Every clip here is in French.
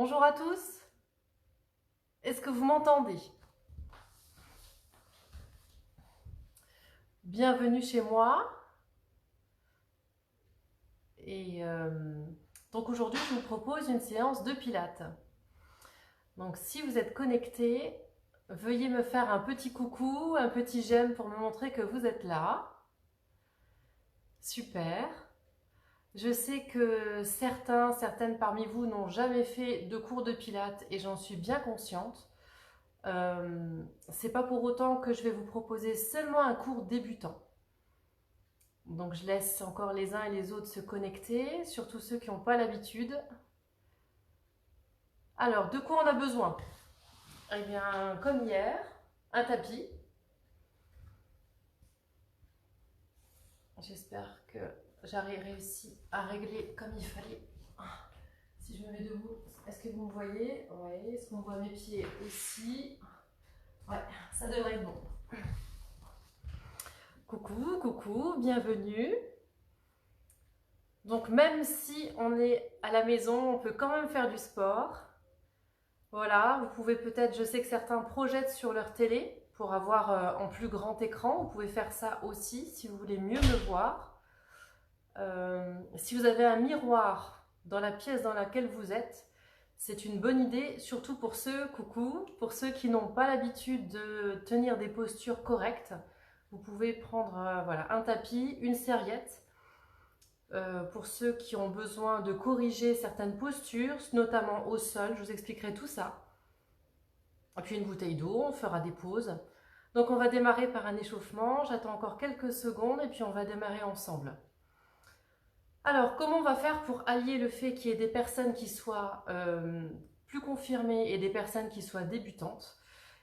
Bonjour à tous, est-ce que vous m'entendez? Bienvenue chez moi. Et donc aujourd'hui, je vous propose une séance de pilates. Donc si vous êtes connecté, veuillez me faire un petit coucou, un petit j'aime pour me montrer que vous êtes là. Super. Je sais que certaines parmi vous n'ont jamais fait de cours de pilates et j'en suis bien consciente. C'est pas pour autant que je vais vous proposer seulement un cours débutant. Donc je laisse encore les uns et les autres se connecter, surtout ceux qui n'ont pas l'habitude. Alors, de quoi on a besoin? Eh bien, comme hier, un tapis. J'espère que j'aurai réussi à régler comme il fallait. Si je me mets debout, est-ce que vous me voyez? Oui. Est-ce qu'on voit mes pieds aussi? Ouais, ça devrait être bon. Coucou, coucou, bienvenue. Donc même si on est à la maison, on peut quand même faire du sport. Voilà, vous pouvez peut-être, je sais que certains projettent sur leur télé pour avoir en plus grand écran. Vous pouvez faire ça aussi si vous voulez mieux me voir. Si vous avez un miroir dans la pièce dans laquelle vous êtes, c'est une bonne idée, surtout pour ceux, coucou, pour ceux qui n'ont pas l'habitude de tenir des postures correctes. Vous pouvez prendre voilà, un tapis, une serviette. Pour ceux qui ont besoin de corriger certaines postures, notamment au sol, je vous expliquerai tout ça. Et puis une bouteille d'eau, on fera des pauses. Donc on va démarrer par un échauffement, j'attends encore quelques secondes et puis on va démarrer ensemble. Alors comment on va faire pour allier le fait qu'il y ait des personnes qui soient plus confirmées et des personnes qui soient débutantes?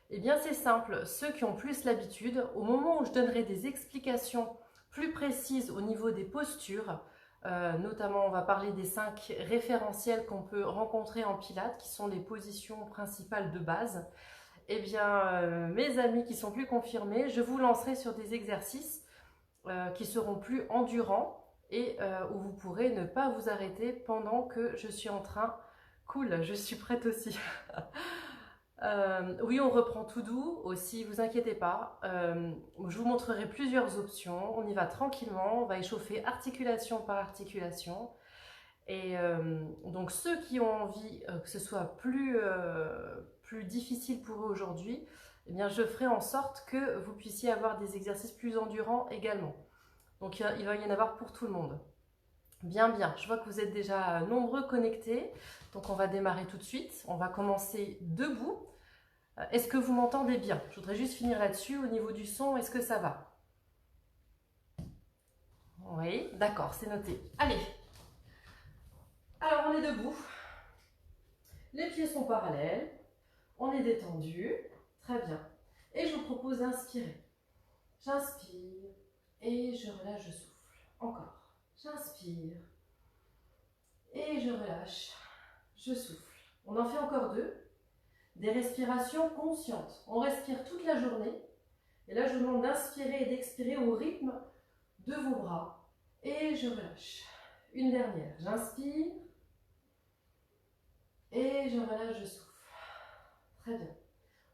Eh bien c'est simple, ceux qui ont plus l'habitude, au moment où je donnerai des explications plus précises au niveau des postures, notamment on va parler des 5 référentiels qu'on peut rencontrer en pilates, qui sont les positions principales de base. Eh bien, mes amis qui sont plus confirmés, je vous lancerai sur des exercices qui seront plus endurants et où vous pourrez ne pas vous arrêter pendant que je suis en train. Cool, je suis prête aussi. Oui, on reprend tout doux aussi, vous inquiétez pas. Je vous montrerai plusieurs options. On y va tranquillement, on va échauffer articulation par articulation. Et donc ceux qui ont envie que ce soit plus difficile pour eux aujourd'hui, eh bien je ferai en sorte que vous puissiez avoir des exercices plus endurants également. Donc il va y en avoir pour tout le monde. Bien, bien, je vois que vous êtes déjà nombreux connectés. Donc on va démarrer tout de suite. On va commencer debout. Est-ce que vous m'entendez bien? Je voudrais juste finir là-dessus au niveau du son. Est-ce que ça va? Oui, d'accord, c'est noté. Allez. Alors on est debout. Les pieds sont parallèles. On est détendu. Très bien. Et je vous propose d'inspirer. J'inspire et je relâche, je souffle. Encore. J'inspire et je relâche, je souffle. On en fait encore 2. Des respirations conscientes. On respire toute la journée. Et là, je vous demande d'inspirer et d'expirer au rythme de vos bras. Et je relâche. Une dernière. J'inspire et je relâche, je souffle. Très bien.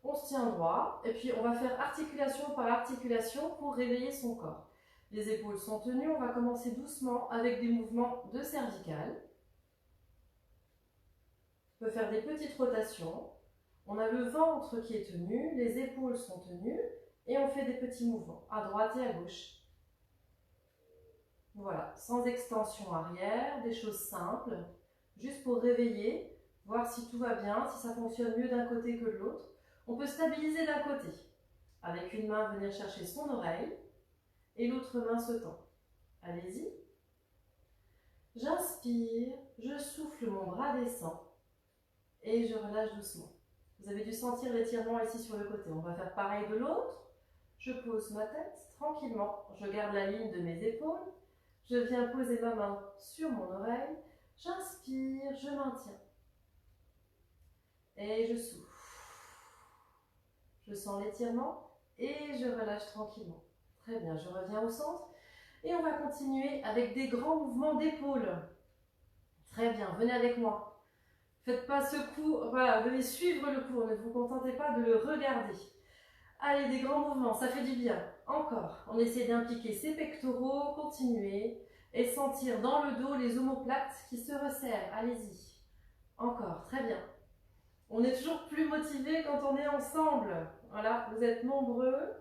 On se tient droit et puis on va faire articulation par articulation pour réveiller son corps. Les épaules sont tenues, on va commencer doucement avec des mouvements de cervicales. On peut faire des petites rotations. On a le ventre qui est tenu, les épaules sont tenues et on fait des petits mouvements à droite et à gauche. Voilà, sans extension arrière, des choses simples, juste pour réveiller, voir si tout va bien, si ça fonctionne mieux d'un côté que de l'autre. On peut stabiliser d'un côté, avec une main venir chercher son oreille et l'autre main se tend. Allez-y. J'inspire, je souffle, mon bras descend et je relâche doucement. Vous avez dû sentir l'étirement ici sur le côté. On va faire pareil de l'autre. Je pose ma tête tranquillement. Je garde la ligne de mes épaules. Je viens poser ma main sur mon oreille. J'inspire, je maintiens. Et je souffle. Je sens l'étirement et je relâche tranquillement. Très bien, je reviens au centre. Et on va continuer avec des grands mouvements d'épaule. Très bien, venez avec moi. Faites pas ce cours, voilà, vous devez suivre le cours, ne vous contentez pas de le regarder. Allez, des grands mouvements, ça fait du bien. Encore, on essaie d'impliquer ses pectoraux, continuez, et sentir dans le dos les omoplates qui se resserrent. Allez-y. Encore, très bien. On est toujours plus motivé quand on est ensemble. Voilà, vous êtes nombreux.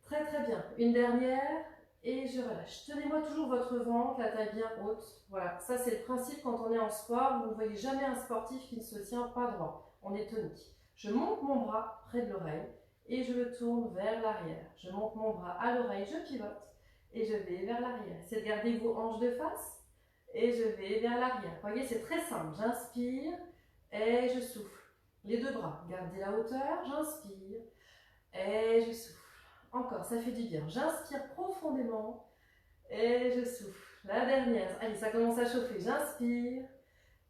Très très bien. Une dernière, et je relâche. Tenez-moi toujours votre ventre, la taille bien haute. Voilà, ça c'est le principe quand on est en sport. Vous ne voyez jamais un sportif qui ne se tient pas droit. On est tonique. Je monte mon bras près de l'oreille et je le tourne vers l'arrière. Je monte mon bras à l'oreille, je pivote et je vais vers l'arrière. C'est de garder vos hanches de face et je vais vers l'arrière. Vous voyez, c'est très simple. J'inspire et je souffle. Les deux bras, gardez la hauteur, j'inspire et je souffle. Encore, ça fait du bien. J'inspire profondément et je souffle. La dernière. Allez, ça commence à chauffer. J'inspire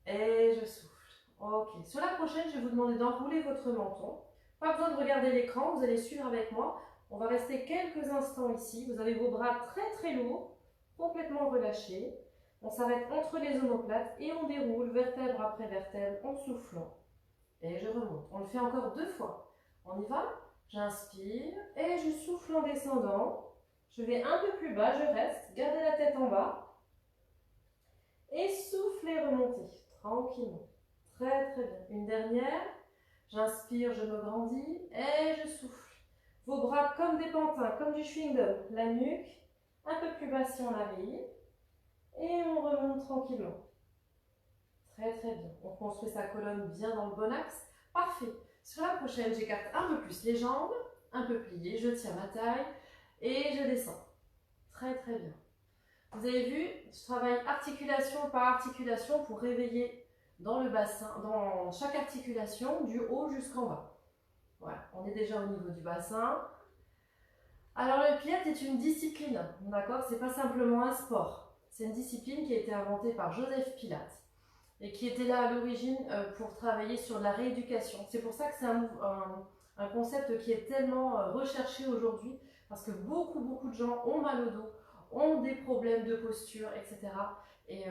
et je souffle. Ok. Sur la prochaine, je vais vous demander d'enrouler votre menton. Pas besoin de regarder l'écran, vous allez suivre avec moi. On va rester quelques instants ici. Vous avez vos bras très très lourds, complètement relâchés. On s'arrête entre les omoplates et on déroule vertèbre après vertèbre en soufflant. Et je remonte. On le fait encore 2 fois. On y va? J'inspire et je souffle en descendant. Je vais un peu plus bas, je reste. Gardez la tête en bas. Et soufflez, remontez. Tranquillement. Très très bien. Une dernière. J'inspire, je me grandis et je souffle. Vos bras comme des pantins, comme du chewing-gum. La nuque. Un peu plus bas si on arrive. Et on remonte tranquillement. Très très bien. On construit sa colonne bien dans le bon axe. Parfait. Sur la prochaine, j'écarte un peu plus les jambes, un peu pliées, je tiens ma taille et je descends. Très très bien. Vous avez vu, je travaille articulation par articulation pour réveiller dans le bassin, dans chaque articulation, du haut jusqu'en bas. Voilà, on est déjà au niveau du bassin. Alors le Pilates est une discipline, d'accord? C'est pas simplement un sport. C'est une discipline qui a été inventée par Joseph Pilates et qui était là à l'origine pour travailler sur la rééducation. C'est pour ça que c'est un concept qui est tellement recherché aujourd'hui, parce que beaucoup de gens ont mal au dos, ont des problèmes de posture, etc. Et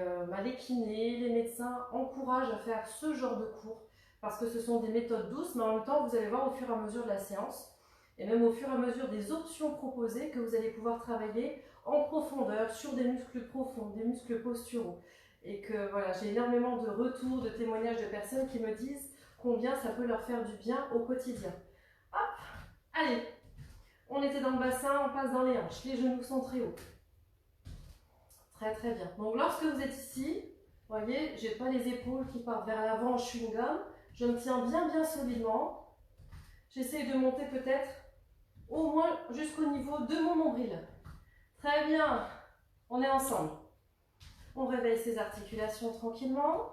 les kinés, les médecins encouragent à faire ce genre de cours, parce que ce sont des méthodes douces, mais en même temps, vous allez voir au fur et à mesure de la séance, et même au fur et à mesure des options proposées, que vous allez pouvoir travailler en profondeur sur des muscles profonds, des muscles posturaux. Et que voilà, j'ai énormément de retours, de témoignages de personnes qui me disent combien ça peut leur faire du bien au quotidien. Hop, allez, on était dans le bassin, on passe dans les hanches, les genoux sont très hauts. Très très bien. Donc lorsque vous êtes ici, vous voyez, j'ai pas les épaules qui partent vers l'avant en chewing-gum, je me tiens bien solidement. J'essaye de monter peut-être au moins jusqu'au niveau de mon nombril. Très bien, on est ensemble. On réveille ses articulations tranquillement.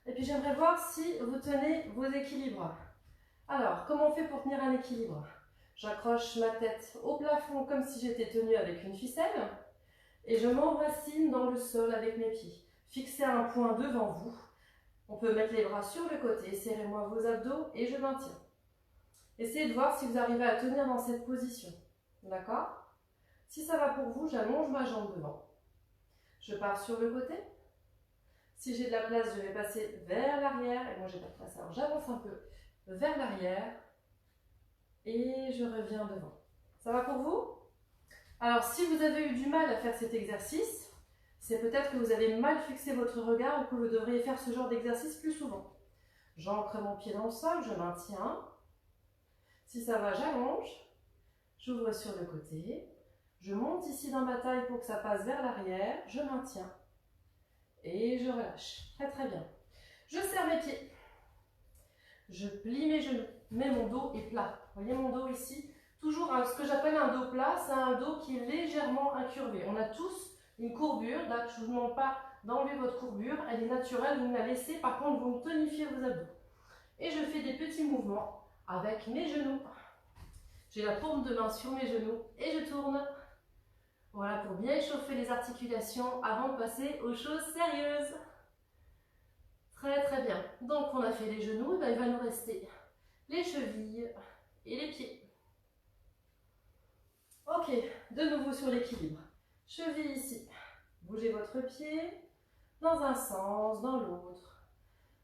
Et puis j'aimerais voir si vous tenez vos équilibres. Alors, comment on fait pour tenir un équilibre? J'accroche ma tête au plafond comme si j'étais tenue avec une ficelle. Et je m'enracine dans le sol avec mes pieds. Fixez un point devant vous. On peut mettre les bras sur le côté. Serrez-moi vos abdos et je maintiens. Essayez de voir si vous arrivez à tenir dans cette position. D'accord? Si ça va pour vous, j'allonge ma jambe devant. Je pars sur le côté. Si j'ai de la place, je vais passer vers l'arrière. Et moi, j'ai pas de place. Alors, j'avance un peu vers l'arrière. Et je reviens devant. Ça va pour vous? Alors, si vous avez eu du mal à faire cet exercice, c'est peut-être que vous avez mal fixé votre regard ou que vous devriez faire ce genre d'exercice plus souvent. J'ancre mon pied dans le sol, je maintiens. Si ça va, j'allonge. J'ouvre sur le côté. Je monte ici dans ma taille pour que ça passe vers l'arrière. Je maintiens. Et je relâche. Très très bien. Je serre mes pieds. Je plie mes genoux. Mais mon dos est plat. Vous voyez mon dos ici? Toujours ce que j'appelle un dos plat, c'est un dos qui est légèrement incurvé. On a tous une courbure. Là, je ne vous demande pas d'enlever votre courbure. Elle est naturelle, vous me la laissez. Par contre, vous tonifiez vos abdos. Et je fais des petits mouvements avec mes genoux. J'ai la paume de main sur mes genoux et je tourne. Voilà, pour bien échauffer les articulations avant de passer aux choses sérieuses. Très très bien. Donc on a fait les genoux, ben, il va nous rester les chevilles et les pieds. Ok, de nouveau sur l'équilibre. Cheville ici. Bougez votre pied dans un sens, dans l'autre.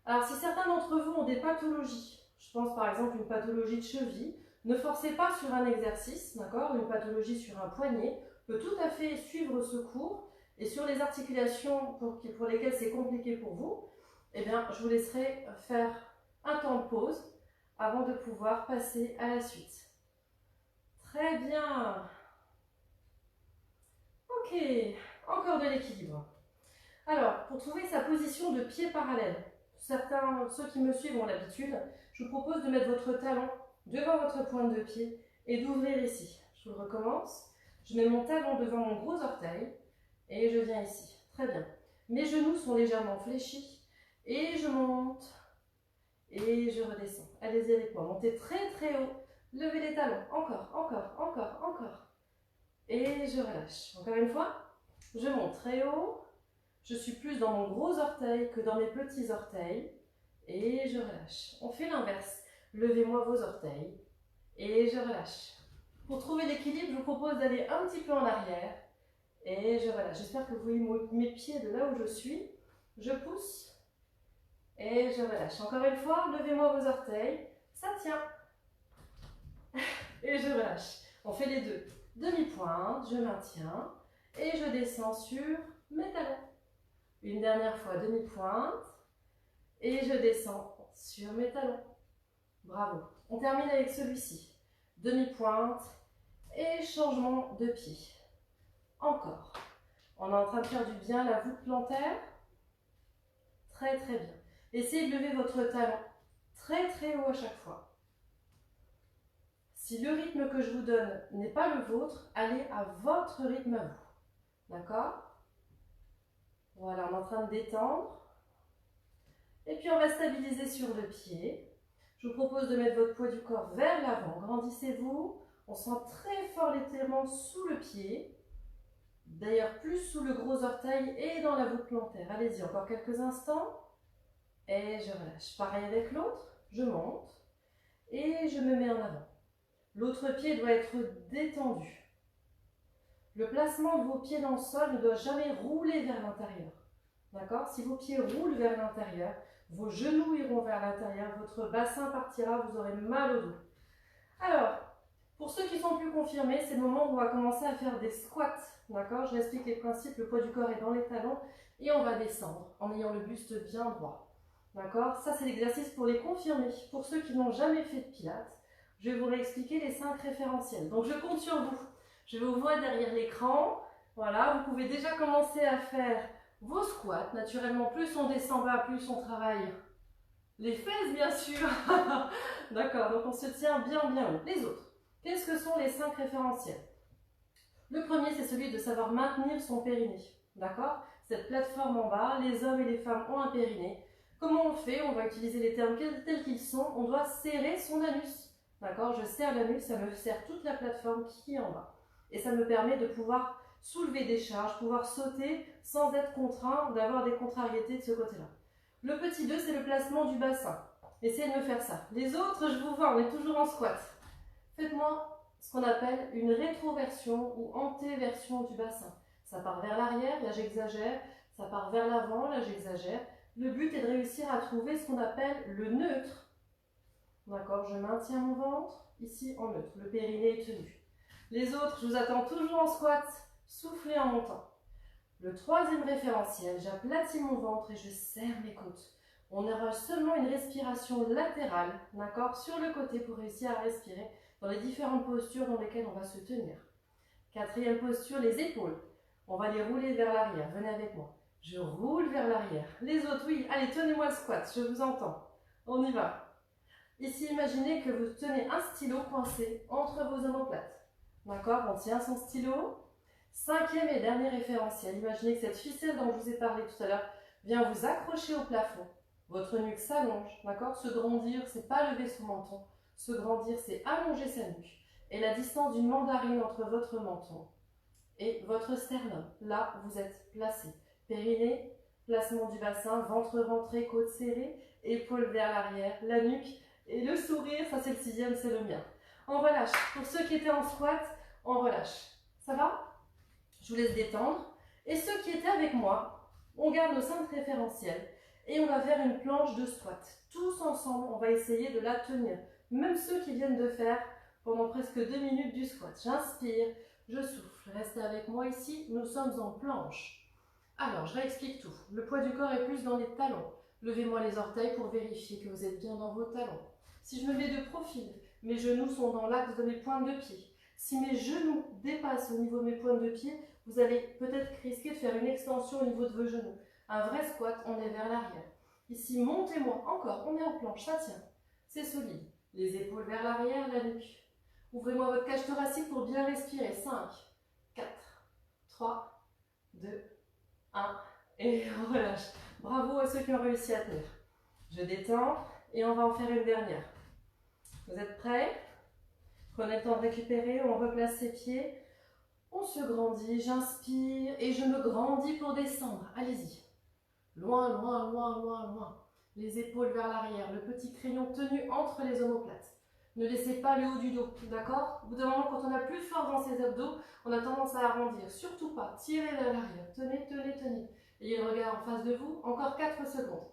Alors, si certains d'entre vous ont des pathologies, je pense par exemple une pathologie de cheville, ne forcez pas sur un exercice, d'accord? Une pathologie sur un poignet peut tout à fait suivre ce cours. Et sur les articulations pour lesquelles c'est compliqué pour vous, eh bien, je vous laisserai faire un temps de pause avant de pouvoir passer à la suite. Très bien. Ok, encore de l'équilibre. Alors, pour trouver sa position de pied parallèle, ceux qui me suivent ont l'habitude, je vous propose de mettre votre talon devant votre pointe de pied et d'ouvrir ici. Je vous le recommence. Je mets mon talon devant mon gros orteil et je viens ici. Très bien. Mes genoux sont légèrement fléchis et je monte et je redescends. Allez-y avec moi. Montez très très haut. Levez les talons. Encore, encore, encore, encore. Et je relâche. Encore une fois. Je monte très haut. Je suis plus dans mon gros orteil que dans mes petits orteils. Et je relâche. On fait l'inverse. Levez-moi vos orteils. Et je relâche. Pour trouver l'équilibre, je vous propose d'aller un petit peu en arrière. Et je relâche. J'espère que vous voyez mes pieds de là où je suis. Je pousse. Et je relâche. Encore une fois, levez-moi vos orteils. Ça tient. Et je relâche. On fait les deux. Demi-pointe, je maintiens. Et je descends sur mes talons. Une dernière fois, demi-pointe. Et je descends sur mes talons. Bravo. On termine avec celui-ci. Demi-pointe et changement de pied. Encore. On est en train de faire du bien la voûte plantaire. Très très bien. Essayez de lever votre talon très très haut à chaque fois. Si le rythme que je vous donne n'est pas le vôtre, allez à votre rythme à vous. D'accord? Voilà, on est en train de détendre. Et puis on va stabiliser sur le pied. Je vous propose de mettre votre poids du corps vers l'avant. Grandissez-vous. On sent très fort l'étirement sous le pied. D'ailleurs, plus sous le gros orteil et dans la voûte plantaire. Allez-y, encore quelques instants. Et je relâche. Pareil avec l'autre. Je monte. Et je me mets en avant. L'autre pied doit être détendu. Le placement de vos pieds dans le sol ne doit jamais rouler vers l'intérieur. D'accord? Si vos pieds roulent vers l'intérieur, vos genoux iront vers l'intérieur, votre bassin partira, vous aurez mal au dos. Alors, pour ceux qui sont plus confirmés, c'est le moment où on va commencer à faire des squats. D'accord? Je vous explique les principes, le poids du corps est dans les talons et on va descendre en ayant le buste bien droit. D'accord? Ça, c'est l'exercice pour les confirmés. Pour ceux qui n'ont jamais fait de pilates, je vais vous réexpliquer les 5 référentiels. Donc, je compte sur vous. Je vais vous voir derrière l'écran. Voilà, vous pouvez déjà commencer à faire vos squats. Naturellement, plus on descend bas, plus on travaille les fesses, bien sûr. D'accord, donc on se tient bien haut. Les autres, qu'est-ce que sont les 5 référentiels? Le premier, c'est celui de savoir maintenir son périnée. D'accord? Cette plateforme en bas, les hommes et les femmes ont un périnée. Comment on fait? On va utiliser les termes tels qu'ils sont. On doit serrer son anus. D'accord? Je serre l'anus, ça me serre toute la plateforme qui est en bas. Et ça me permet de pouvoir soulever des charges, pouvoir sauter sans être contraint d'avoir des contrariétés de ce côté-là. Le petit 2, c'est le placement du bassin. Essayez de me faire ça. Les autres, je vous vois, on est toujours en squat. Faites-moi ce qu'on appelle une rétroversion ou antéversion du bassin. Ça part vers l'arrière, là j'exagère. Ça part vers l'avant, là j'exagère. Le but est de réussir à trouver ce qu'on appelle le neutre. D'accord, je maintiens mon ventre, ici en neutre. Le périnée est tenu. Les autres, je vous attends toujours en squat. Soufflez en montant. Le troisième référentiel, j'aplatis mon ventre et je serre mes côtes. On aura seulement une respiration latérale, d'accord, sur le côté pour réussir à respirer dans les différentes postures dans lesquelles on va se tenir. Quatrième posture, les épaules. On va les rouler vers l'arrière. Venez avec moi. Je roule vers l'arrière. Les autres, oui. Allez, tenez-moi le squat. Je vous entends. On y va. Ici, imaginez que vous tenez un stylo coincé entre vos omoplates. D'accord? On tient son stylo. Cinquième et dernier référentiel. Imaginez que cette ficelle dont je vous ai parlé tout à l'heure vient vous accrocher au plafond. Votre nuque s'allonge. D'accord? Se grandir, c'est pas lever son menton. Se grandir, c'est allonger sa nuque. Et la distance d'une mandarine entre votre menton et votre sternum. Là, vous êtes placé. Périnée, placement du bassin, ventre rentré, côte serrée, épaules vers l'arrière, la nuque et le sourire. Ça, c'est le 6e, c'est le mien. On relâche. Pour ceux qui étaient en squat, on relâche. Ça va? Je vous laisse détendre. Et ceux qui étaient avec moi, on garde nos 5 référentiels. Et on va faire une planche de squat. Tous ensemble, on va essayer de la tenir. Même ceux qui viennent de faire pendant presque 2 minutes du squat. J'inspire, je souffle. Restez avec moi ici, nous sommes en planche. Alors, je réexplique tout. Le poids du corps est plus dans les talons. Levez-moi les orteils pour vérifier que vous êtes bien dans vos talons. Si je me mets de profil, mes genoux sont dans l'axe de mes pointes de pied. Si mes genoux dépassent au niveau de mes pointes de pied, vous allez peut-être risquer de faire une extension au niveau de vos genoux. Un vrai squat, on est vers l'arrière. Ici, montez-moi. Encore, on est en planche, ça tient. C'est solide. Les épaules vers l'arrière, la nuque. Ouvrez-moi votre cage thoracique pour bien respirer. 5, 4, 3, 2, 1. Et on relâche. Bravo à ceux qui ont réussi à tenir. Je détends et on va en faire une dernière. Vous êtes prêts? Prenez le temps de récupérer, on replace ses pieds. On se grandit, j'inspire et je me grandis pour descendre. Allez-y. Loin, loin, loin, loin, loin. Les épaules vers l'arrière, le petit crayon tenu entre les omoplates. Ne laissez pas le haut du dos, d'accord? Au bout d'un moment, quand on a plus fort dans ses abdos, on a tendance à arrondir. Surtout pas, tirez vers l'arrière. Tenez, tenez, tenez. Ayez le regard en face de vous. Encore 4 secondes.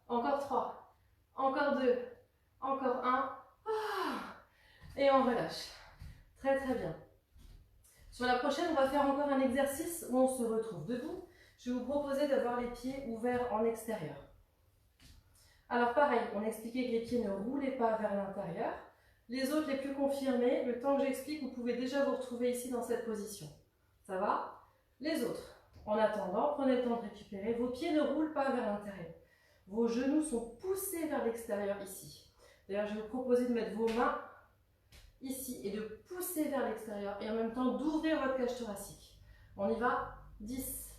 Encore 3. Encore 2. Encore 1. Et on relâche. Très, très bien. Sur la prochaine, on va faire encore un exercice où on se retrouve debout. Je vais vous proposer d'avoir les pieds ouverts en extérieur. Alors pareil, on expliquait que les pieds ne roulaient pas vers l'intérieur. Les autres, les plus confirmés, le temps que j'explique, vous pouvez déjà vous retrouver ici dans cette position. Ça va? Les autres, en attendant, prenez le temps de récupérer. Vos pieds ne roulent pas vers l'intérieur. Vos genoux sont poussés vers l'extérieur ici. D'ailleurs, je vais vous proposer de mettre vos mains ici et de pousser vers l'extérieur et en même temps d'ouvrir votre cage thoracique. On y va. 10,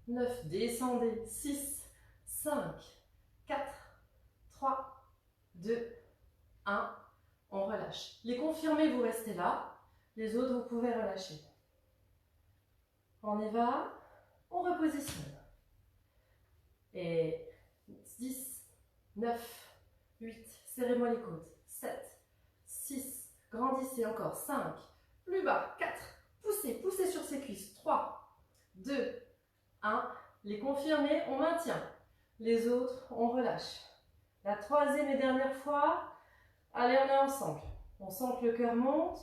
9, descendez. 6, 5, 4, 3, 2, 1. On relâche. Les confirmés, vous restez là. Les autres, vous pouvez relâcher. On y va. On repositionne. Et 10, 9, 8. Serrez-moi les côtes. 7, 6. Grandissez encore. 5. Plus bas. 4. Poussez. Poussez sur ses cuisses. 3, 2, 1. Les confirmés, on maintient. Les autres, on relâche. La troisième et dernière fois. Allez, on est ensemble. On sent que le cœur monte.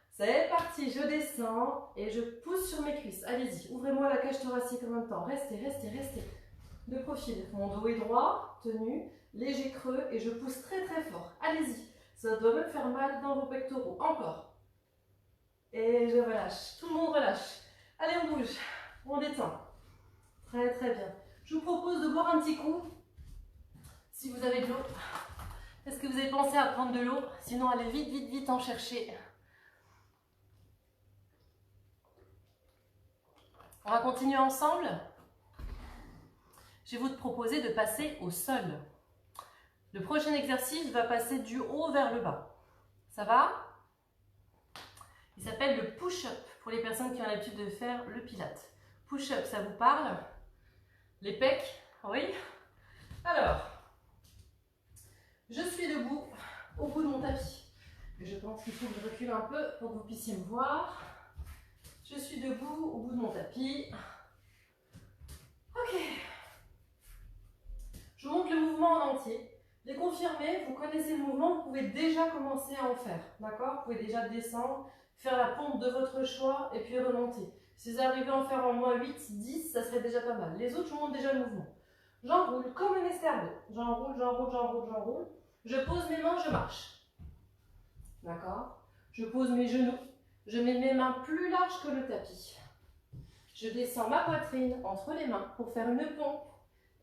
C'est parti, je descends et je pousse sur mes cuisses. Allez-y, ouvrez-moi la cage thoracique en même temps. Restez, restez, restez. De profil, mon dos est droit, tenu, léger creux et je pousse très très fort. Allez-y, ça doit même faire mal dans vos pectoraux. Encore. Et je relâche. Tout le monde relâche. Allez, on bouge. On détend. Très très bien. Je vous propose de boire un petit coup. Si vous avez de l'eau. Est-ce que vous avez pensé à prendre de l'eau? Sinon, allez vite, vite, vite en chercher. On va continuer ensemble. Je vais vous proposer de passer au sol. Le prochain exercice va passer du haut vers le bas. Ça va? Il s'appelle le push-up pour les personnes qui ont l'habitude de faire le pilate. Push-up, ça vous parle? Les pecs? Oui? Alors, je suis debout au bout de mon tapis. Je pense qu'il faut que je recule un peu pour que vous puissiez me voir. Je suis debout au bout de mon tapis. Ok. Je vous montre le mouvement en entier. Les confirmés, vous connaissez le mouvement, vous pouvez déjà commencer à en faire. D'accord? Vous pouvez déjà descendre, faire la pompe de votre choix et puis remonter. Si vous arrivez à en faire en moins 8, 10, ça serait déjà pas mal. Les autres, je vous montre déjà le mouvement. J'enroule comme un escargot. J'enroule, j'enroule, j'enroule, j'enroule. Je pose mes mains, je marche. D'accord? Je pose mes genoux. Je mets mes mains plus larges que le tapis. Je descends ma poitrine entre les mains pour faire une pompe.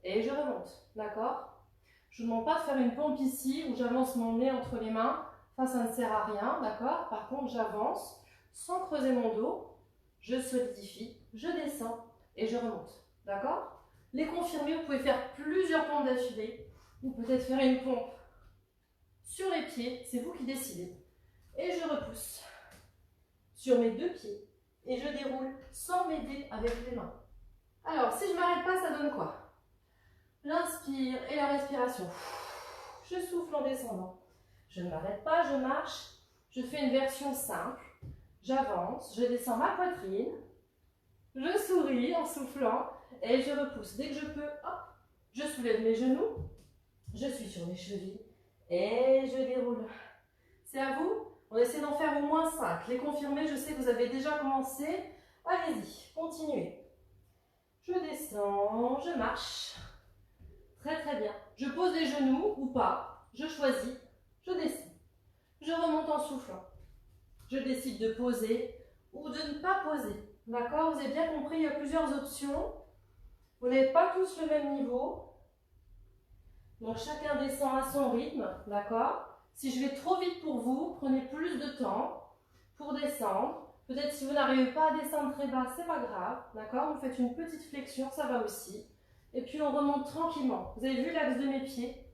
Et je remonte. D'accord? Je ne vous demande pas de faire une pompe ici où j'avance mon nez entre les mains. Ça ne sert à rien. D'accord? Par contre, j'avance sans creuser mon dos. Je solidifie, je descends et je remonte. D'accord? Les confirmés, vous pouvez faire plusieurs pompes d'affilée ou peut-être faire une pompe sur les pieds. C'est vous qui décidez. Et je repousse sur mes deux pieds et je déroule sans m'aider avec les mains. Alors, si je ne m'arrête pas, ça donne quoi? J'inspire et la respiration. Je souffle en descendant. Je ne m'arrête pas, je marche. Je fais une version simple. J'avance, je descends ma poitrine. Je souris en soufflant et je repousse. Dès que je peux, hop, Je soulève mes genoux. Je suis sur mes chevilles. Et je déroule. C'est à vous. On essaie d'en faire au moins 5. Les confirmer, je sais que vous avez déjà commencé. Allez-y, continuez. Je descends, je marche. Très très bien. Je pose les genoux ou pas. Je choisis. Je descends. Je remonte en soufflant. Je décide de poser ou de ne pas poser. D'accord? Vous avez bien compris, il y a plusieurs options. Vous n'êtes pas tous le même niveau. Donc chacun descend à son rythme. D'accord? Si je vais trop vite pour vous, prenez plus de temps pour descendre. Peut-être si vous n'arrivez pas à descendre très bas, c'est pas grave. D'accord? Vous faites une petite flexion, ça va aussi. Et puis on remonte tranquillement. Vous avez vu l'axe de mes pieds?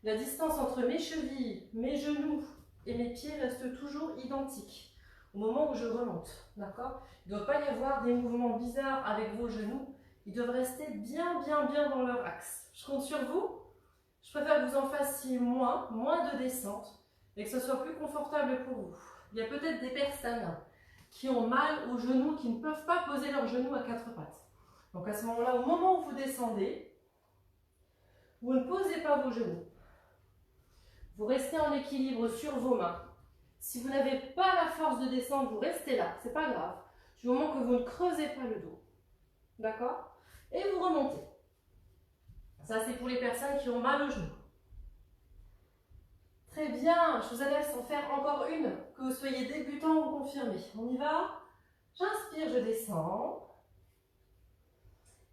La distance entre mes chevilles, mes genoux et mes pieds reste toujours identique au moment où je remonte. D'accord? Il ne doit pas y avoir des mouvements bizarres avec vos genoux. Ils doivent rester bien dans leur axe. Je compte sur vous. Je préfère que vous en fassiez moins de descente, et que ce soit plus confortable pour vous. Il y a peut-être des personnes qui ont mal aux genoux, qui ne peuvent pas poser leurs genoux à quatre pattes. Donc à ce moment-là, au moment où vous descendez, vous ne posez pas vos genoux. Vous restez en équilibre sur vos mains. Si vous n'avez pas la force de descendre, vous restez là, c'est pas grave. Du moment que vous ne creusez pas le dos. D'accord? Et vous remontez. Ça, c'est pour les personnes qui ont mal aux genoux. Très bien, je vous laisse en faire encore une, que vous soyez débutant ou confirmé. On y va? J'inspire, je descends.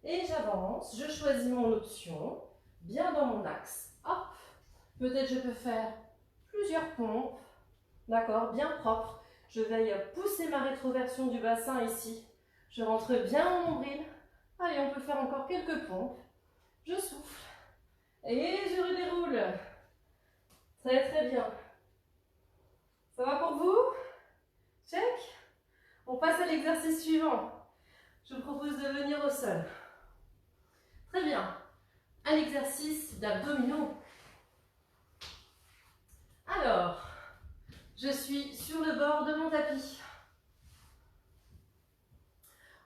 Et j'avance, je choisis mon option, bien dans mon axe. Hop, peut-être je peux faire plusieurs pompes. D'accord, bien propre. Je veille à pousser ma rétroversion du bassin ici. Je rentre bien mon nombril. Allez, on peut faire encore quelques pompes. Je souffle. Et je redéroule. Très bien. Ça va pour vous? Check. On passe à l'exercice suivant. Je vous propose de venir au sol. Très bien. Un exercice d'abdominaux. Alors, je suis sur le bord de mon tapis.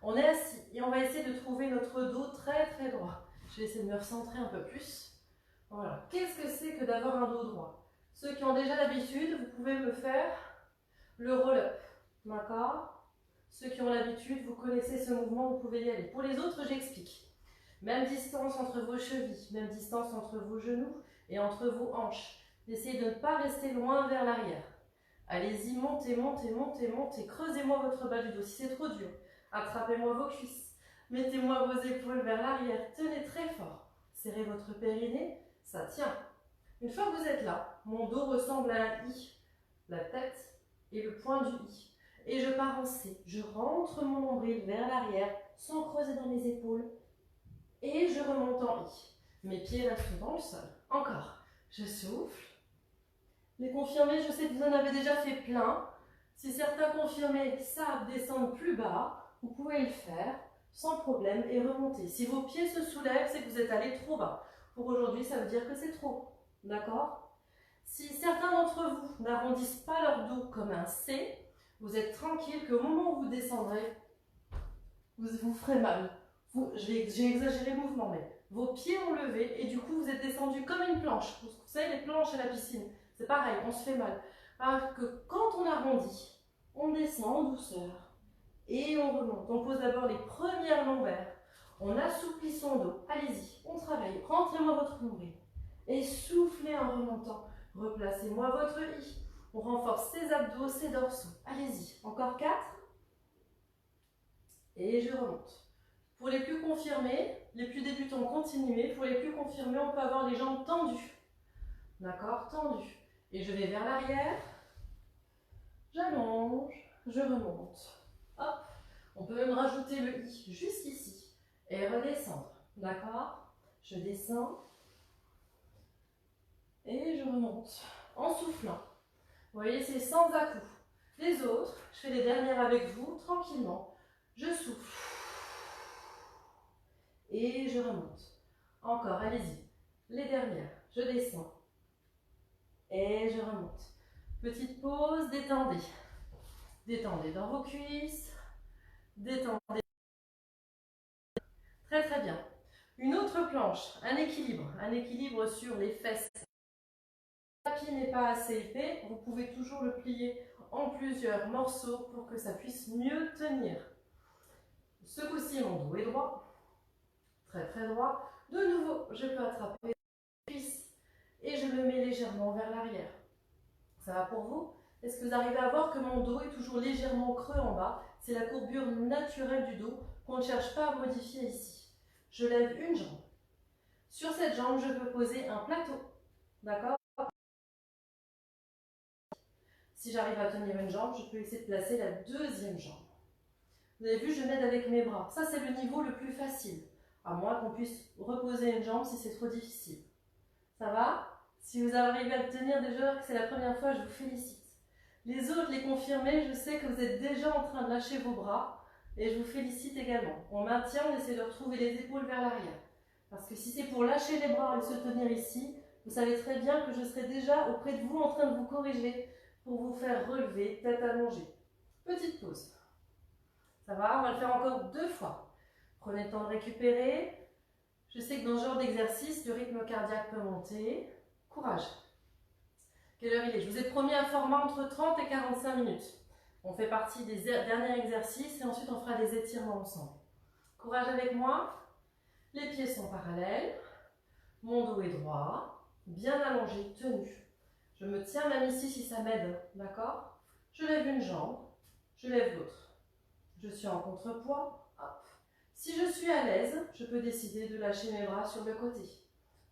On est assis et on va essayer de trouver notre dos très droit. Je vais essayer de me recentrer un peu plus. Voilà. Qu'est-ce que c'est que d'avoir un dos droit? Ceux qui ont déjà l'habitude, vous pouvez me faire le roll-up. D'accord? Ceux qui ont l'habitude, vous connaissez ce mouvement, vous pouvez y aller. Pour les autres, j'explique. Même distance entre vos chevilles, même distance entre vos genoux et entre vos hanches. Essayez de ne pas rester loin vers l'arrière. Allez-y, montez. Creusez-moi votre bas du dos si c'est trop dur. Attrapez-moi vos cuisses. Mettez-moi vos épaules vers l'arrière. Tenez très fort. Serrez votre périnée. Ça tient. Une fois que vous êtes là, mon dos ressemble à un I. La tête et le point du I. Et je pars en C. Je rentre mon nombril vers l'arrière sans creuser dans mes épaules. Et je remonte en I. Mes pieds restent dans le sol. Encore. Je souffle. Les confirmés, je sais que vous en avez déjà fait plein. Si certains confirmés savent descendre plus bas, vous pouvez le faire sans problème et remonter. Si vos pieds se soulèvent, c'est que vous êtes allé trop bas. Pour aujourd'hui, ça veut dire que c'est trop. D'accord? Si certains d'entre vous n'arrondissent pas leur dos comme un C, vous êtes tranquille qu'au moment où vous descendrez, vous vous ferez mal. J'ai exagéré le mouvement, mais vos pieds ont levé et du coup, vous êtes descendu comme une planche. Vous savez, les planches à la piscine. C'est pareil, on se fait mal. Alors que quand on arrondit, on descend en douceur et on remonte. On pose d'abord les premières lombaires. On assouplit son dos. Allez-y, on travaille. Rentrez-moi votre nombril. Et soufflez en remontant. Replacez-moi votre I. On renforce ses abdos, ses dorsaux. Allez-y, encore 4. Et je remonte. Pour les plus confirmés, les plus débutants, continuez. Pour les plus confirmés, on peut avoir les jambes tendues. D'accord? Tendues. Et je vais vers l'arrière, j'allonge, je remonte. Hop, on peut même rajouter le I jusqu'ici et redescendre. D'accord? Je descends et je remonte en soufflant. Vous voyez, c'est sans à-coups. Les autres, je fais les dernières avec vous, tranquillement. Je souffle et je remonte. Encore, allez-y. Les dernières, je descends et je remonte. Petite pause, détendez. Détendez dans vos cuisses. Détendez. Très bien. Une autre planche, un équilibre sur les fesses. Si le tapis n'est pas assez épais, vous pouvez toujours le plier en plusieurs morceaux pour que ça puisse mieux tenir. Ce coup-ci, mon dos est droit, très très droit. De nouveau, je peux attraper les cuisses et je me mets légèrement vers l'arrière. Ça va pour vous? Est-ce que vous arrivez à voir que mon dos est toujours légèrement creux en bas? C'est la courbure naturelle du dos qu'on ne cherche pas à modifier ici. Je lève une jambe. Sur cette jambe, je peux poser un plateau. D'accord? Si j'arrive à tenir une jambe, je peux essayer de placer la deuxième jambe. Vous avez vu, je m'aide avec mes bras. Ça, c'est le niveau le plus facile. À moins qu'on puisse reposer une jambe si c'est trop difficile. Ça va? Si vous arrivez à le tenir déjà, que c'est la première fois, je vous félicite. Les autres, les confirmés, je sais que vous êtes déjà en train de lâcher vos bras et je vous félicite également. On maintient, on essaie de retrouver les épaules vers l'arrière. Parce que si c'est pour lâcher les bras et se tenir ici, vous savez très bien que je serai déjà auprès de vous en train de vous corriger pour vous faire relever, tête allongée. Petite pause. Ça va? On va le faire encore 2 fois. Prenez le temps de récupérer. Je sais que dans ce genre d'exercice, le rythme cardiaque peut monter. Courage. Quelle heure il est? Je vous ai promis un format entre 30 et 45 minutes. On fait partie des derniers exercices et ensuite on fera des étirements ensemble. Courage avec moi. Les pieds sont parallèles. Mon dos est droit, bien allongé, tenu. Je me tiens même ici si ça m'aide, d'accord? Je lève une jambe, je lève l'autre. Je suis en contrepoids. Hop. Si je suis à l'aise, je peux décider de lâcher mes bras sur le côté.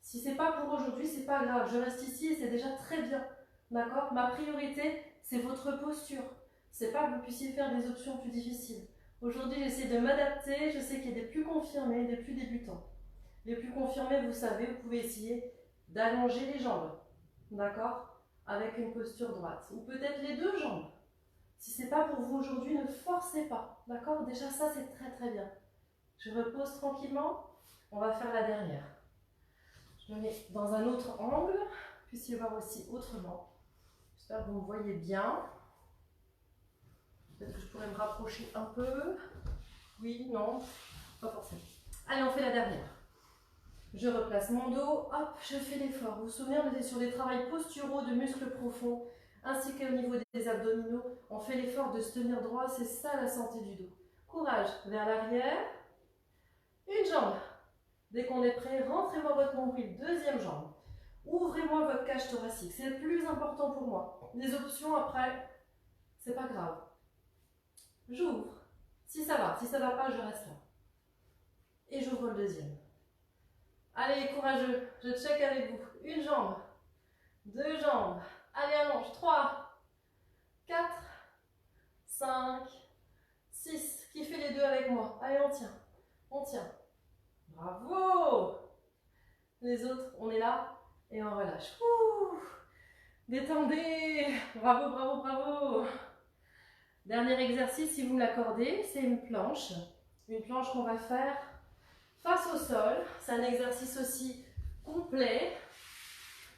Si c'est pas pour aujourd'hui, c'est pas grave. Je reste ici et c'est déjà très bien. D'accord? Ma priorité, c'est votre posture. C'est pas que vous puissiez faire des options plus difficiles. Aujourd'hui, j'essaie de m'adapter. Je sais qu'il y a des plus confirmés, des plus débutants. Les plus confirmés, vous savez, vous pouvez essayer d'allonger les jambes. D'accord? Avec une posture droite. Ou peut-être les 2 jambes. Si c'est pas pour vous aujourd'hui, ne forcez pas. D'accord? Déjà, ça, c'est très très bien. Je repose tranquillement. On va faire la dernière. Je me mets dans un autre angle. Puissiez voir aussi autrement. J'espère que vous me voyez bien. Peut-être que je pourrais me rapprocher un peu. Oui, non, pas forcément. Allez, on fait la dernière. Je replace mon dos. Hop, je fais l'effort. Vous vous souvenez, on était sur des travails posturaux de muscles profonds, ainsi qu'au niveau des abdominaux. On fait l'effort de se tenir droit. C'est ça la santé du dos. Courage, vers l'arrière. Une jambe. Dès qu'on est prêt, rentrez-moi votre nombril. Deuxième jambe. Ouvrez-moi votre cage thoracique. C'est le plus important pour moi. Les options après, c'est pas grave. J'ouvre. Si ça va pas, je reste là. Et j'ouvre le deuxième. Allez, courageux. Je check avec vous. Une jambe. 2 jambes. Allez, allonge. 3, 4, 5, 6. Qui fait les 2 avec moi? Allez, on tient. On tient. Bravo! Les autres, on est là et on relâche. Ouh, détendez! Bravo, bravo, bravo! Dernier exercice, si vous me l'accordez, c'est une planche. Une planche qu'on va faire face au sol. C'est un exercice aussi complet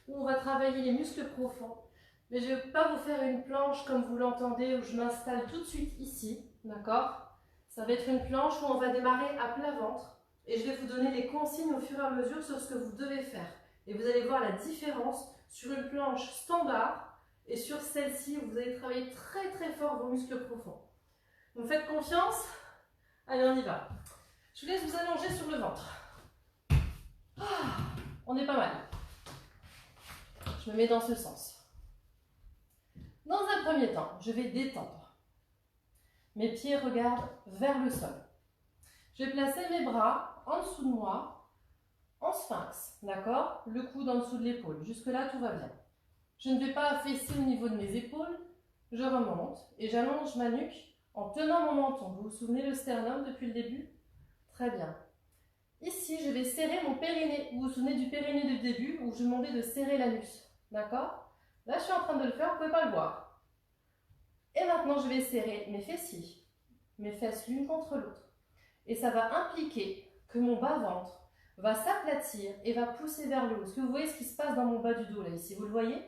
où on va travailler les muscles profonds. Mais je ne vais pas vous faire une planche comme vous l'entendez où je m'installe tout de suite ici. D'accord? Ça va être une planche où on va démarrer à plat ventre. Et je vais vous donner les consignes au fur et à mesure sur ce que vous devez faire. Et vous allez voir la différence sur une planche standard et sur celle-ci où vous allez travailler très très fort vos muscles profonds. Vous me faites confiance? Allez, on y va. Je vous laisse vous allonger sur le ventre. On est pas mal. Je me mets dans ce sens. Dans un premier temps, je vais détendre. Mes pieds regardent vers le sol. Je vais placer mes bras en dessous de moi, en sphinx, d'accord? Le coude en dessous de l'épaule. Jusque-là, tout va bien. Je ne vais pas affaisser au niveau de mes épaules. Je remonte et j'allonge ma nuque en tenant mon menton. Vous vous souvenez le sternum depuis le début? Très bien. Ici, je vais serrer mon périnée. Vous vous souvenez du périnée du début où je demandais de serrer l'anus? D'accord? Là, je suis en train de le faire, vous ne pouvez pas le voir. Et maintenant, je vais serrer mes fessiers, mes fesses l'une contre l'autre. Et ça va impliquer que mon bas-ventre va s'aplatir et va pousser vers le haut. Est-ce que vous voyez ce qui se passe dans mon bas du dos là, ici? Vous le voyez?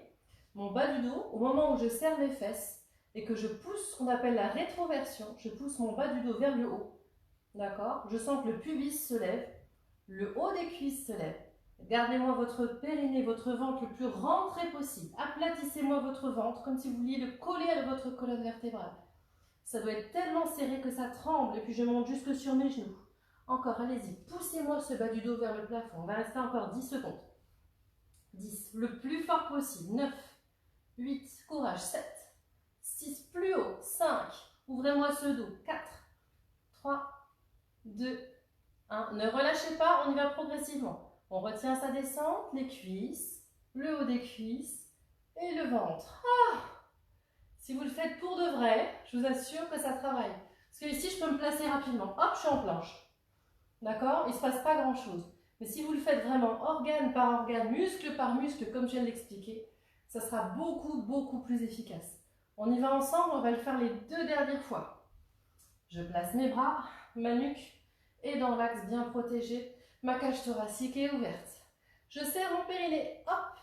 Mon bas du dos, au moment où je serre mes fesses et que je pousse ce qu'on appelle la rétroversion, je pousse mon bas du dos vers le haut. D'accord? Je sens que le pubis se lève, le haut des cuisses se lève. Gardez-moi votre périnée, votre ventre le plus rentré possible. Aplatissez-moi votre ventre comme si vous vouliez le coller à votre colonne vertébrale. Ça doit être tellement serré que ça tremble et puis je monte jusque sur mes genoux. Encore, allez-y, poussez-moi ce bas du dos vers le plafond. On va rester encore 10 secondes. 10, le plus fort possible. 9, 8, courage, 7, 6, plus haut, 5, ouvrez-moi ce dos, 4, 3, 2, 1. Ne relâchez pas, on y va progressivement. On retient sa descente, les cuisses, le haut des cuisses et le ventre. Si vous le faites pour de vrai, je vous assure que ça travaille. Parce que ici, je peux me placer rapidement. Hop, je suis en planche. D'accord? Il ne se passe pas grand-chose. Mais si vous le faites vraiment organe par organe, muscle par muscle, comme je viens de l'expliquer, ça sera beaucoup plus efficace. On y va ensemble, on va le faire les 2 dernières fois. Je place mes bras, ma nuque est dans l'axe bien protégé, ma cage thoracique est ouverte. Je serre mon périnée, hop.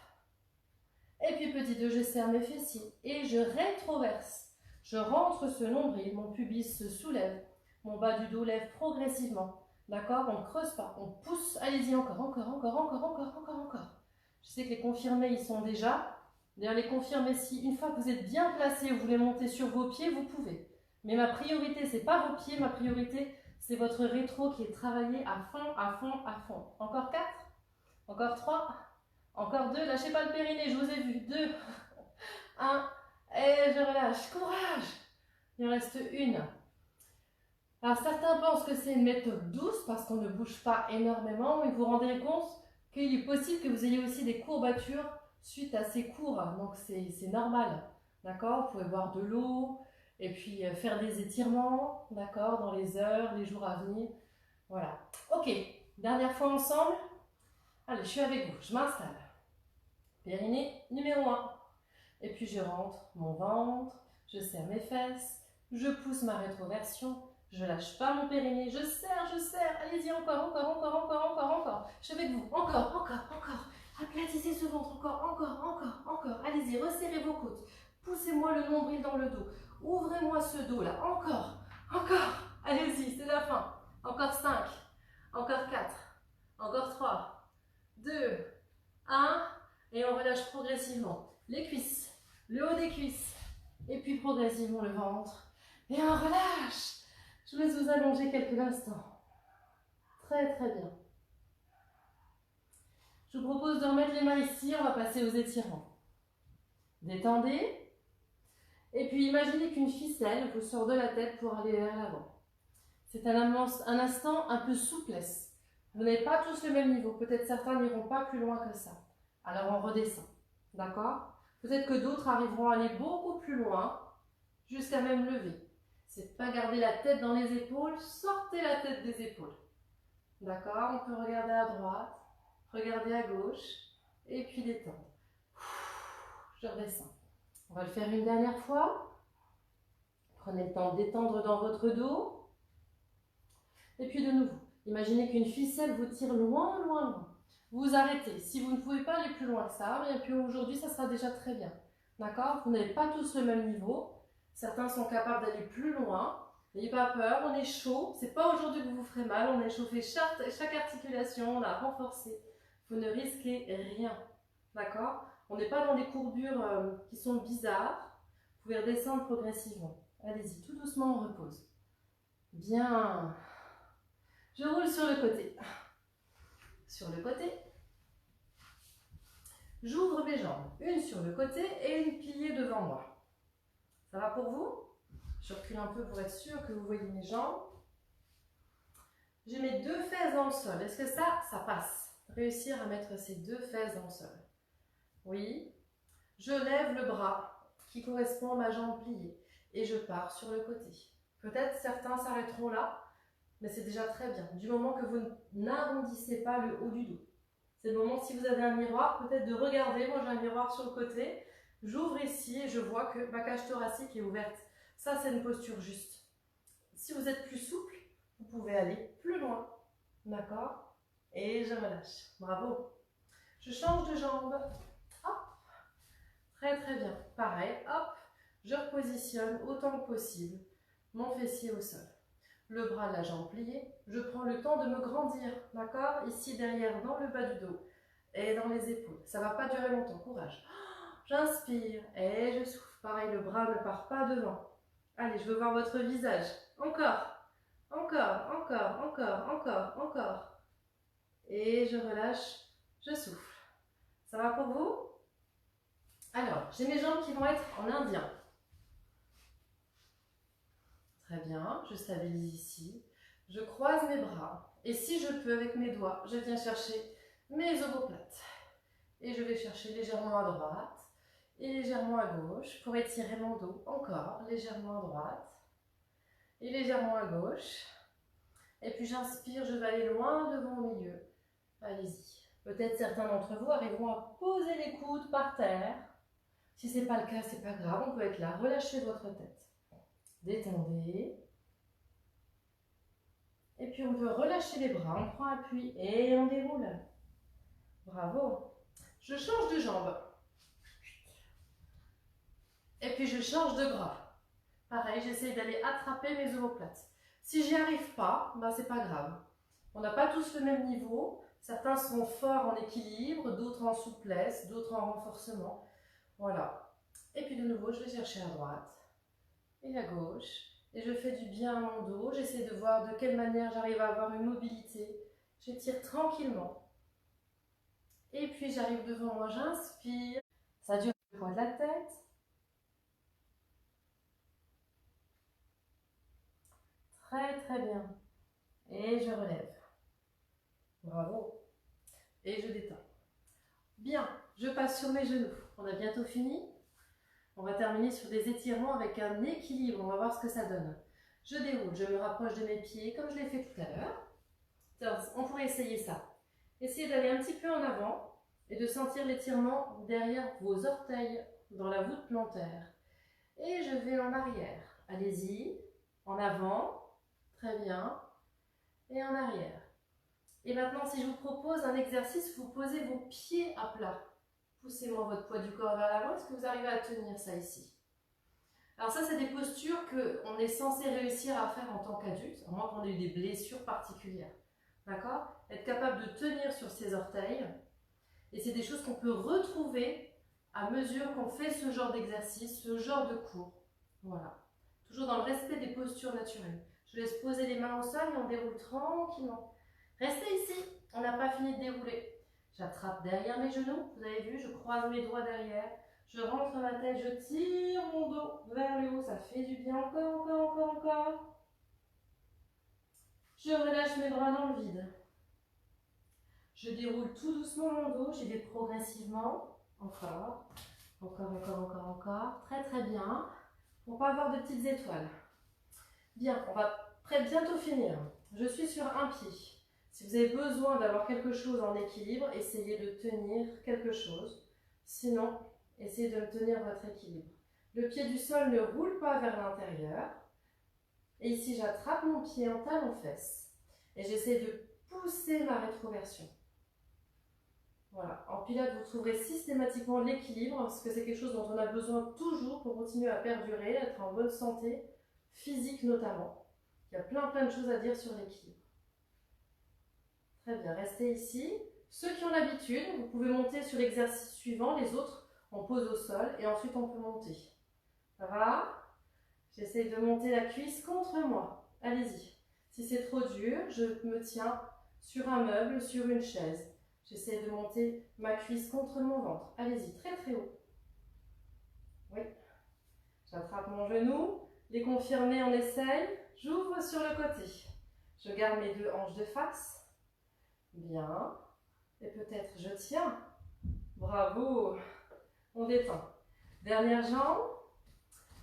Et puis petit 2, je serre mes fessiers et je rétroverse. Je rentre ce nombril, mon pubis se soulève, mon bas du dos lève progressivement. D'accord? On ne creuse pas, on pousse. Allez-y, encore. Je sais que les confirmés, ils sont déjà. D'ailleurs, les confirmés, si une fois que vous êtes bien placé, vous voulez monter sur vos pieds, vous pouvez. Mais ma priorité, ce n'est pas vos pieds, ma priorité, c'est votre rétro qui est travaillé à fond. Encore 4, encore 3, encore 2. Lâchez pas le périnée, je vous ai vu. 2, 1, et je relâche. Courage! Il en reste une. Alors certains pensent que c'est une méthode douce parce qu'on ne bouge pas énormément, mais vous vous rendez compte qu'il est possible que vous ayez aussi des courbatures suite à ces cours, donc c'est normal, d'accord? Vous pouvez boire de l'eau et puis faire des étirements, d'accord, dans les heures, les jours à venir, voilà. Ok, dernière fois ensemble. Allez, je suis avec vous, je m'installe. Périnée numéro 1. Et puis je rentre mon ventre, je serre mes fesses, je pousse ma rétroversion. Je lâche pas mon périnée, je serre, allez-y, encore. Je suis avec vous, encore. Aplatissez ce ventre, encore. Allez-y, resserrez vos côtes. Poussez-moi le nombril dans le dos. Ouvrez-moi ce dos là, encore. Allez-y, c'est la fin. Encore 5, encore 4, encore 3, 2, 1. Et on relâche progressivement les cuisses, le haut des cuisses. Et puis progressivement le ventre. Et on relâche. Je vais vous allonger quelques instants. Très bien. Je vous propose de remettre les mains ici, on va passer aux étirements. Détendez. Et puis imaginez qu'une ficelle vous sort de la tête pour aller vers l'avant. C'est un instant un peu souplesse. Vous n'avez pas tous le même niveau. Peut-être certains n'iront pas plus loin que ça. Alors on redescend. D'accord? Peut-être que d'autres arriveront à aller beaucoup plus loin, jusqu'à même lever. C'est de ne pas garder la tête dans les épaules, sortez la tête des épaules. D'accord? On peut regarder à droite, regarder à gauche, et puis détendre. Je redescends. On va le faire une dernière fois. Prenez le temps de détendre dans votre dos. Et puis de nouveau, imaginez qu'une ficelle vous tire loin. Vous arrêtez. Si vous ne pouvez pas aller plus loin que ça, bien puis aujourd'hui, ça sera déjà très bien. D'accord? Vous n'avez pas tous le même niveau. Certains sont capables d'aller plus loin. N'ayez pas peur, on est chaud. C'est pas aujourd'hui que vous vous ferez mal. On a échauffé chaque articulation, on a renforcé. Vous ne risquez rien. D'accord? On n'est pas dans des courbures qui sont bizarres. Vous pouvez redescendre progressivement. Allez-y, tout doucement, on repose. Bien. Je roule sur le côté. Sur le côté. J'ouvre mes jambes. Une sur le côté et une pliée devant moi. Ça va pour vous? Je recule un peu pour être sûre que vous voyez mes jambes. J'ai mes 2 fesses dans le sol. Est-ce que ça passe? Réussir à mettre ces 2 fesses dans le sol. Oui. Je lève le bras qui correspond à ma jambe pliée et je pars sur le côté. Peut-être certains s'arrêteront là, mais c'est déjà très bien. Du moment que vous n'arrondissez pas le haut du dos. C'est le moment, si vous avez un miroir, peut-être de regarder. Moi, j'ai un miroir sur le côté. J'ouvre ici et je vois que ma cage thoracique est ouverte. Ça, c'est une posture juste. Si vous êtes plus souple, vous pouvez aller plus loin. D'accord? Et je relâche. Bravo. Je change de jambe. Hop. Très bien. Pareil. Hop. Je repositionne autant que possible mon fessier au sol. le bras, la jambe pliée. Je prends le temps de me grandir, d'accord? Ici derrière, dans le bas du dos et dans les épaules. Ça ne va pas durer longtemps, courage. J'inspire et je souffle. Pareil, le bras ne part pas devant. Allez, je veux voir votre visage. Encore, encore, encore, encore, encore, encore. Et je relâche, je souffle. Ça va pour vous? Alors, j'ai mes jambes qui vont être en indien. Très bien, je stabilise ici. Je croise mes bras. Et si je peux, avec mes doigts, je viens chercher mes omoplates. Et je vais chercher légèrement à droite et légèrement à gauche pour étirer mon dos. Encore, légèrement à droite et légèrement à gauche. Et puis j'inspire, je vais aller loin devant au milieu. Allez-y. Peut-être certains d'entre vous arriveront à poser les coudes par terre. Si ce n'est pas le cas, c'est pas grave, on peut être là. Relâchez votre tête. Détendez. Et puis on peut relâcher les bras, on prend appui et on déroule. Bravo. Je change de jambe. Et puis je change de bras. Pareil, j'essaie d'aller attraper mes omoplates. Si j'y arrive pas, ben c'est pas grave. On n'a pas tous le même niveau. Certains seront forts en équilibre, d'autres en souplesse, d'autres en renforcement. Voilà. Et puis de nouveau, je vais chercher à droite et à gauche. Et je fais du bien à mon dos. J'essaie de voir de quelle manière j'arrive à avoir une mobilité. J'étire tranquillement. Et puis j'arrive devant moi, j'inspire. Ça dure le poids de la tête. Très très bien. Et je relève. Bravo. Et je détends. Bien, je passe sur mes genoux. On a bientôt fini. On va terminer sur des étirements avec un équilibre. On va voir ce que ça donne. Je déroule, je me rapproche de mes pieds comme je l'ai fait tout à l'heure. On pourrait essayer ça. Essayez d'aller un petit peu en avant et de sentir l'étirement derrière vos orteils dans la voûte plantaire. Et je vais en arrière. Allez-y. En avant. Très bien. Et en arrière. Et maintenant, si je vous propose un exercice, vous posez vos pieds à plat. Poussez-moi votre poids du corps vers l'avant. Est-ce que vous arrivez à tenir ça ici? Alors ça, c'est des postures qu'on est censé réussir à faire en tant qu'adulte, à moins qu'on ait eu des blessures particulières. D'accord? Être capable de tenir sur ses orteils. Et c'est des choses qu'on peut retrouver à mesure qu'on fait ce genre d'exercice, ce genre de cours. Voilà. Toujours dans le respect des postures naturelles. Je laisse poser les mains au sol et on déroule tranquillement. Restez ici, on n'a pas fini de dérouler. J'attrape derrière mes genoux, vous avez vu, je croise mes doigts derrière. Je rentre ma tête, je tire mon dos vers le haut, ça fait du bien. Encore, encore, encore, encore. Je relâche mes bras dans le vide. Je déroule tout doucement mon dos, j'y vais progressivement. Encore, encore, encore, encore, encore. Très, très bien. Pour ne pas avoir de petites étoiles. Bien, on va bientôt finir. Je suis sur un pied. Si vous avez besoin d'avoir quelque chose en équilibre, essayez de tenir quelque chose. Sinon, essayez de tenir votre équilibre. Le pied du sol ne roule pas vers l'intérieur. Et ici, j'attrape mon pied en talon-fesse. Et j'essaie de pousser ma rétroversion. Voilà. En pilates, vous trouverez systématiquement l'équilibre, parce que c'est quelque chose dont on a besoin toujours pour continuer à perdurer, être en bonne santé, physique notamment. Il y a plein de choses à dire sur l'équilibre. Très bien, restez ici. Ceux qui ont l'habitude, vous pouvez monter sur l'exercice suivant. Les autres, on pose au sol et ensuite on peut monter. Ça va? J'essaie de monter la cuisse contre moi. Allez-y. Si c'est trop dur, je me tiens sur un meuble, sur une chaise. J'essaie de monter ma cuisse contre mon ventre. Allez-y, très très haut. Oui. J'attrape mon genou. Les confirmer, on essaye. J'ouvre sur le côté. Je garde mes deux hanches de face. Bien. Et peut-être je tiens. Bravo. On détend. Dernière jambe.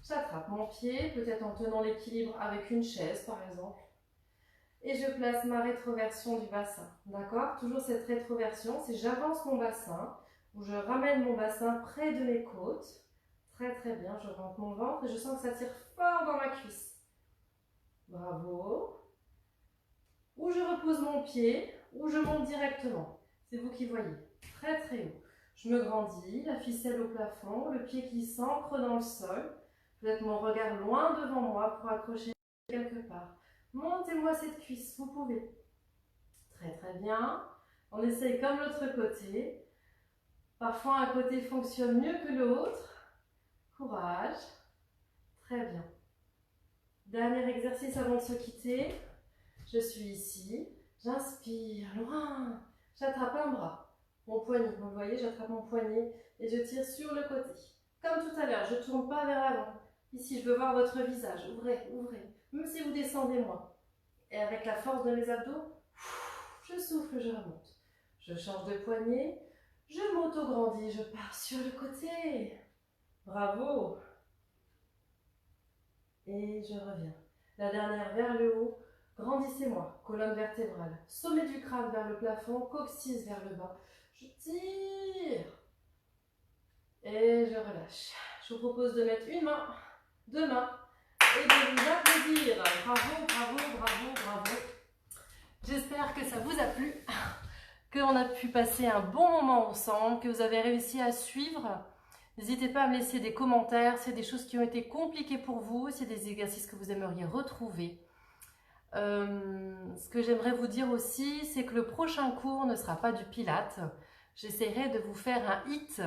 J'attrape mon pied, peut-être en tenant l'équilibre avec une chaise par exemple. Et je place ma rétroversion du bassin. D'accord? Toujours cette rétroversion, c'est j'avance mon bassin, ou je ramène mon bassin près de mes côtes. Très très bien, je rentre mon ventre et je sens que ça tire fort dans ma cuisse. Bravo. Ou je repose mon pied, ou je monte directement. C'est vous qui voyez. Très très haut. Je me grandis, la ficelle au plafond, le pied qui s'ancre dans le sol. Peut-être mon regard loin devant moi pour accrocher quelque part. Montez-moi cette cuisse, vous pouvez. Très très bien. On essaye comme l'autre côté. Parfois un côté fonctionne mieux que l'autre. Courage. Très bien. Dernier exercice avant de se quitter. Je suis ici. J'inspire loin. J'attrape un bras. Mon poignet, vous le voyez, j'attrape mon poignet et je tire sur le côté. Comme tout à l'heure, je ne tourne pas vers l'avant. Ici, je veux voir votre visage. Ouvrez, ouvrez. Même si vous descendez moins. Et avec la force de mes abdos, je souffle, je remonte. Je change de poignet. Je m'auto-grandis, je pars sur le côté. Bravo. Et je reviens. La dernière vers le haut. Grandissez-moi. Colonne vertébrale. Sommet du crâne vers le plafond. Coccyx vers le bas. Je tire. Et je relâche. Je vous propose de mettre une main, deux mains et de vous applaudir. Bravo, bravo, bravo, bravo. J'espère que ça vous a plu, qu'on a pu passer un bon moment ensemble, que vous avez réussi à suivre. N'hésitez pas à me laisser des commentaires, s'il y a des choses qui ont été compliquées pour vous, s'il y a des exercices que vous aimeriez retrouver. Ce que j'aimerais vous dire aussi, c'est que le prochain cours ne sera pas du Pilates. J'essaierai de vous faire un HIIT.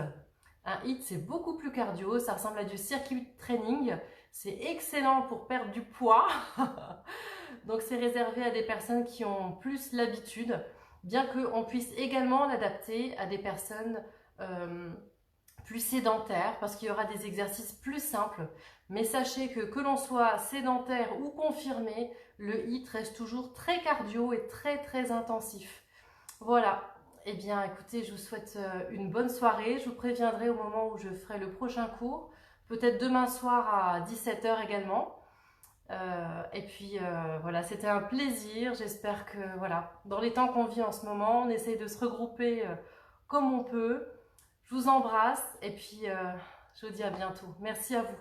Un HIIT, c'est beaucoup plus cardio, ça ressemble à du circuit training. C'est excellent pour perdre du poids. Donc c'est réservé à des personnes qui ont plus l'habitude, bien qu'on puisse également l'adapter à des personnes plus sédentaires, parce qu'il y aura des exercices plus simples. Mais sachez que l'on soit sédentaire ou confirmé, le HIIT reste toujours très cardio et très très intensif. Voilà. Eh bien, écoutez, je vous souhaite une bonne soirée. Je vous préviendrai au moment où je ferai le prochain cours. Peut-être demain soir à 17 h également. Et puis, voilà, c'était un plaisir. J'espère que, voilà, dans les temps qu'on vit en ce moment, on essaye de se regrouper comme on peut. Je vous embrasse et puis je vous dis à bientôt. Merci à vous.